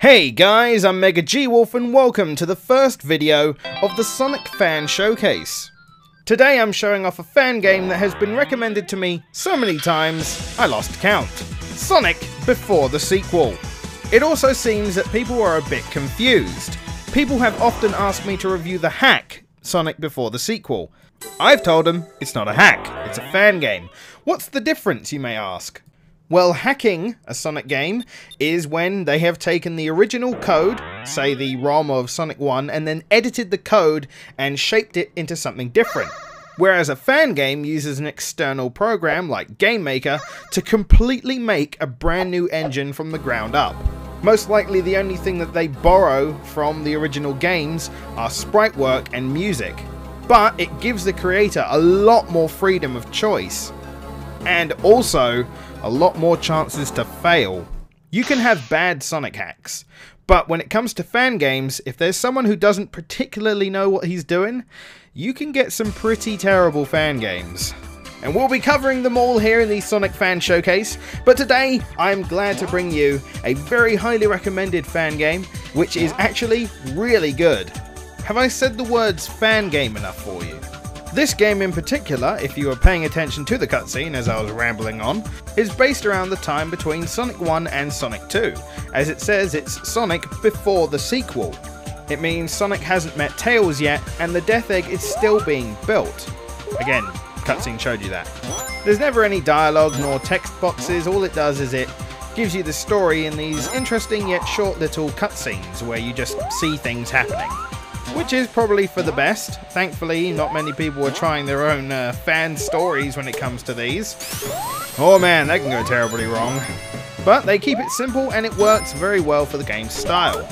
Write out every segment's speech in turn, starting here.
Hey guys, I'm MegaGWolf and welcome to the first video of the Sonic Fan Showcase. Today I'm showing off a fan game that has been recommended to me so many times I lost count. Sonic Before the Sequel. It also seems that people are a bit confused. People have often asked me to review the hack Sonic Before the Sequel. I've told them it's not a hack, it's a fan game. What's the difference, you may ask? Well, hacking a Sonic game is when they have taken the original code, say the ROM of Sonic 1, and then edited the code and shaped it into something different. Whereas a fan game uses an external program like Game Maker to completely make a brand new engine from the ground up. Most likely the only thing that they borrow from the original games are sprite work and music. But it gives the creator a lot more freedom of choice. And also a lot more chances to fail. You can have bad Sonic hacks, but when it comes to fan games, if there's someone who doesn't particularly know what he's doing, you can get some pretty terrible fan games. And we'll be covering them all here in the Sonic Fan Showcase, but today I'm glad to bring you a very highly recommended fan game, which is actually really good. Have I said the words fan game enough for you? This game in particular, if you were paying attention to the cutscene as I was rambling on, is based around the time between Sonic 1 and Sonic 2. As it says, it's Sonic Before the Sequel. It means Sonic hasn't met Tails yet, and the Death Egg is still being built. Again, cutscene showed you that. There's never any dialogue nor text boxes, all it does is it gives you the story in these interesting yet short little cutscenes where you just see things happening. Which is probably for the best. Thankfully, not many people are trying their own fan stories when it comes to these. Oh man, that can go terribly wrong. But they keep it simple and it works very well for the game's style.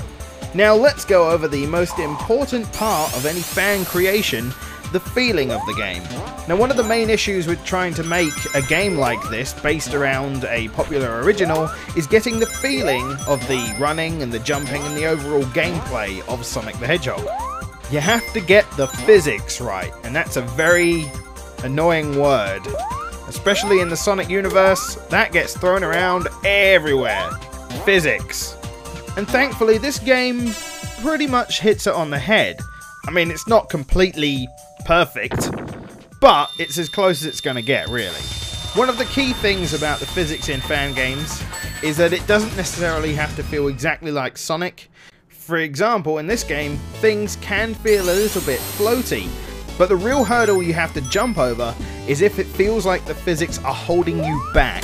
Now let's go over the most important part of any fan creation, the feeling of the game. Now one of the main issues with trying to make a game like this based around a popular original is getting the feeling of the running and the jumping and the overall gameplay of Sonic the Hedgehog. You have to get the physics right, and that's a very annoying word. Especially in the Sonic universe, that gets thrown around everywhere. Physics. And thankfully this game pretty much hits it on the head. I mean, it's not completely perfect, but it's as close as it's going to get, really. One of the key things about the physics in fan games is that it doesn't necessarily have to feel exactly like Sonic. For example, in this game, things can feel a little bit floaty, but the real hurdle you have to jump over is if it feels like the physics are holding you back.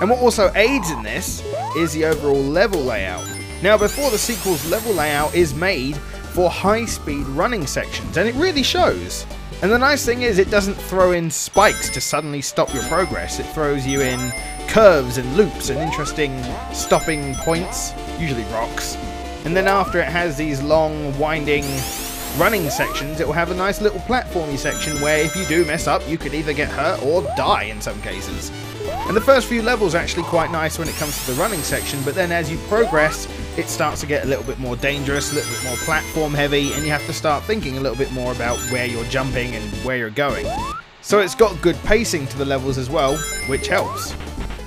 And what also aids in this is the overall level layout. Now, Before the Sequel's level layout is made for high-speed running sections, and it really shows. And the nice thing is it doesn't throw in spikes to suddenly stop your progress. It throws you in curves and loops and interesting stopping points, usually rocks. And then after it has these long, winding running sections, it will have a nice little platformy section where if you do mess up, you could either get hurt or die in some cases. And the first few levels are actually quite nice when it comes to the running section, but then as you progress, it starts to get a little bit more dangerous, a little bit more platform heavy, and you have to start thinking a little bit more about where you're jumping and where you're going. So it's got good pacing to the levels as well, which helps.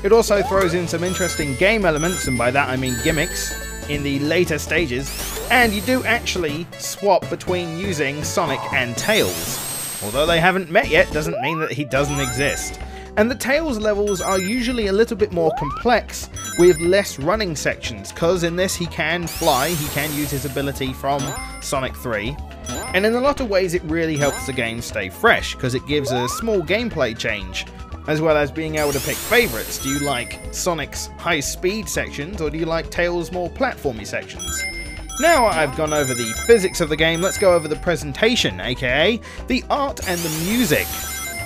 It also throws in some interesting game elements, and by that I mean gimmicks, in the later stages, and you do actually swap between using Sonic and Tails. Although they haven't met yet, doesn't mean that he doesn't exist. And the Tails levels are usually a little bit more complex with less running sections, because in this he can fly, he can use his ability from Sonic 3, and in a lot of ways it really helps the game stay fresh, because it gives a small gameplay change, as well as being able to pick favourites. Do you like Sonic's high speed sections, or do you like Tails' more platformy sections? Now I've gone over the physics of the game, let's go over the presentation, aka the art and the music.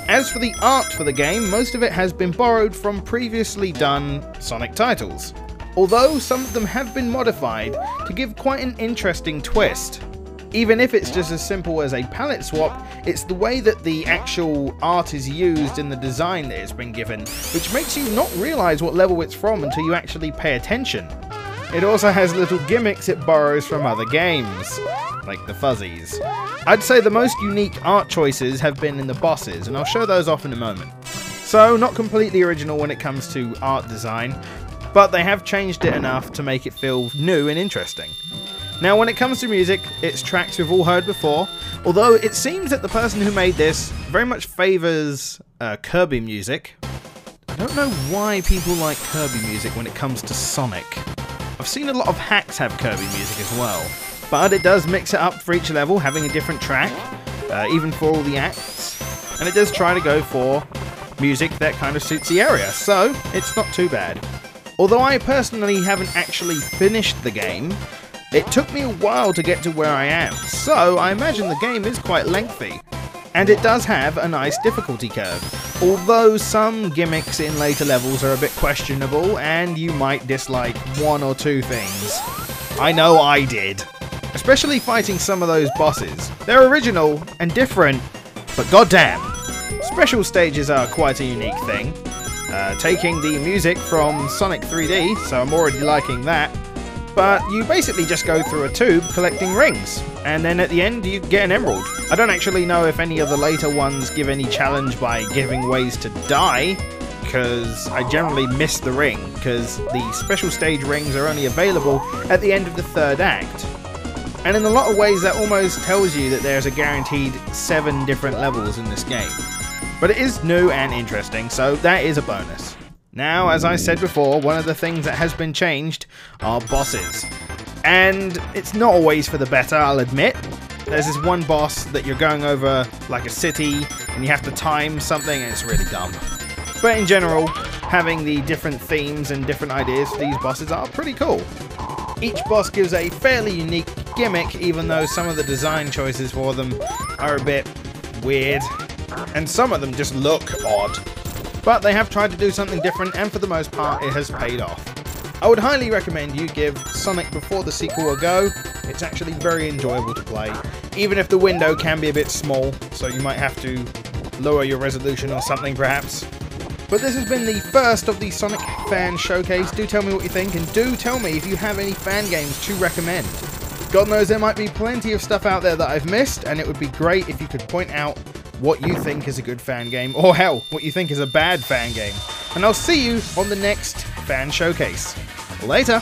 As for the art for the game, most of it has been borrowed from previously done Sonic titles, although some of them have been modified to give quite an interesting twist. Even if it's just as simple as a palette swap, it's the way that the actual art is used in the design that it's been given, which makes you not realise what level it's from until you actually pay attention. It also has little gimmicks it borrows from other games, like the fuzzies. I'd say the most unique art choices have been in the bosses, and I'll show those off in a moment. So, not completely original when it comes to art design, but they have changed it enough to make it feel new and interesting. Now when it comes to music, it's tracks we've all heard before, although it seems that the person who made this very much favours Kirby music. I don't know why people like Kirby music when it comes to Sonic. I've seen a lot of hacks have Kirby music as well, but it does mix it up for each level, having a different track, even for all the acts, and it does try to go for music that kind of suits the area, so it's not too bad. Although I personally haven't actually finished the game, it took me a while to get to where I am, so I imagine the game is quite lengthy. And it does have a nice difficulty curve, although some gimmicks in later levels are a bit questionable and you might dislike one or two things. I know I did. Especially fighting some of those bosses. They're original and different, but goddamn. Special stages are quite a unique thing. Taking the music from Sonic 3D, so I'm already liking that. But you basically just go through a tube collecting rings, and then at the end you get an emerald. I don't actually know if any of the later ones give any challenge by giving ways to die, because I generally miss the ring, because the special stage rings are only available at the end of the third act. And in a lot of ways that almost tells you that there's a guaranteed 7 different levels in this game. But it is new and interesting, so that is a bonus. Now, as I said before, one of the things that has been changed are bosses. And it's not always for the better, I'll admit. There's this one boss that you're going over like a city, and you have to time something, and it's really dumb. But in general, having the different themes and different ideas for these bosses are pretty cool. Each boss gives a fairly unique gimmick, even though some of the design choices for them are a bit weird, and some of them just look odd. But they have tried to do something different, and for the most part it has paid off. I would highly recommend you give Sonic Before the Sequel a go. It's actually very enjoyable to play, even if the window can be a bit small, so you might have to lower your resolution or something perhaps. But this has been the first of the Sonic Fan Showcase. Do tell me what you think, and do tell me if you have any fan games to recommend. God knows there might be plenty of stuff out there that I've missed, and it would be great if you could point out what you think is a good fan game, or hell, what you think is a bad fan game. And I'll see you on the next Fan Showcase. Later!